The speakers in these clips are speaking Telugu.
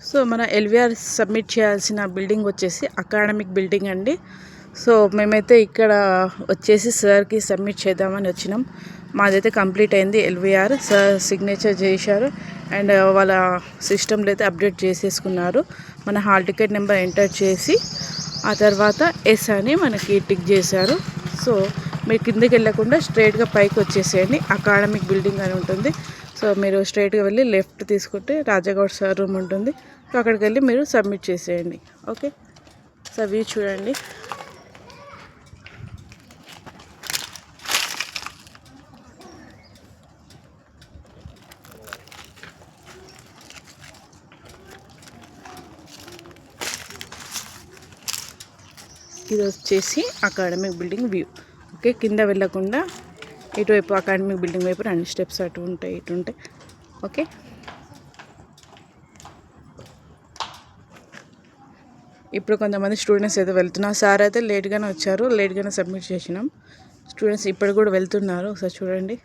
సో మన ఎల్విఆర్ సబ్మిట్ చేయాల్సిన బిల్డింగ్ వచ్చేసి అకాడమిక్ బిల్డింగ్ అండి. సో మేమైతే ఇక్కడ వచ్చేసి సార్కి సబ్మిట్ చేద్దామని వచ్చినాం. మాదైతే కంప్లీట్ అయింది. ఎల్విఆర్ సార్ సిగ్నేచర్ చేశారు అండ్ వాళ్ళ సిస్టంలో అయితే అప్డేట్ చేసేసుకున్నారు. మన హాల్ టికెట్ నెంబర్ ఎంటర్ చేసి ఆ తర్వాత ఎస్ అని మనకి టిక్ చేశారు. సో మీరు కిందకి వెళ్ళకుండా స్ట్రైట్గా పైకి వచ్చేసేయండి. అకాడమిక్ బిల్డింగ్ అని ఉంటుంది. సో మీరు స్ట్రైట్గా వెళ్ళి లెఫ్ట్ తీసుకుంటే రాజాగౌడ్ సార్ రూమ్ ఉంటుంది. సో అక్కడికి వెళ్ళి మీరు సబ్మిట్ చేసేయండి. ఓకే, సో వ్యూ చూడండి. ఇది వచ్చేసి అకాడమిక్ బిల్డింగ్ వ్యూ. ఓకే, కింద వెళ్ళకుండా ఇటువైపు అకాడమిక్ బిల్డింగ్ వైపు 2 స్టెప్స్ అటు ఉంటాయి, ఇటు ఉంటాయి. ఓకే, ఇప్పుడు కొంతమంది స్టూడెంట్స్ అయితే వెళ్తున్నారు. సార్ అయితే లేట్గానే వచ్చారు, లేట్గానే సబ్మిట్ చేసినాం. స్టూడెంట్స్ ఇప్పుడు కూడా వెళ్తున్నారు. ఒకసారి చూడండి.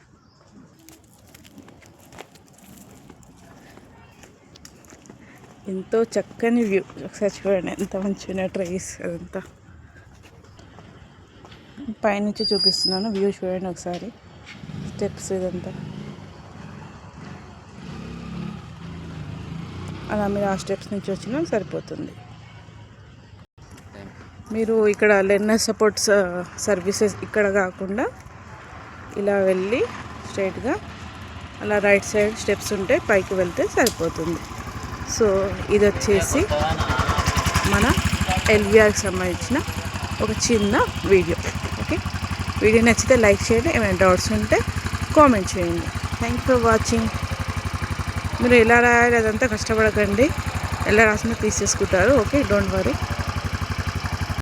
ఎంతో చక్కని వ్యూ. ఒకసారి చూడండి ఎంత మంచిగా ట్రైస్ అదంతా. పైనుంచి చూపిస్తున్నాను వ్యూ చూడండి ఒకసారి. స్టెప్స్ ఇదంతా అలా మీరు ఆ స్టెప్స్ నుంచి వచ్చినా సరిపోతుంది. మీరు ఇక్కడ లెర్నర్ సపోర్ట్ సర్వీసెస్ ఇక్కడ కాకుండా ఇలా వెళ్ళి స్ట్రైట్గా అలా రైట్ సైడ్ స్టెప్స్ ఉంటే పైకి వెళ్తే సరిపోతుంది. సో ఇది వచ్చేసి మన ఎల్విఆర్కి సంబంధించిన ఒక చిన్న వీడియో. ఓకే, వీడియో నచ్చితే లైక్ చేయండి. ఏమైనా డౌట్స్ ఉంటే కామెంట్ చేయండి. Thank for watching. మీరు ఎలా రాయాలి అదంతా కష్టపడకండి, ఎలా రాసినా తీసేసుకుంటారు. Okay, don't worry.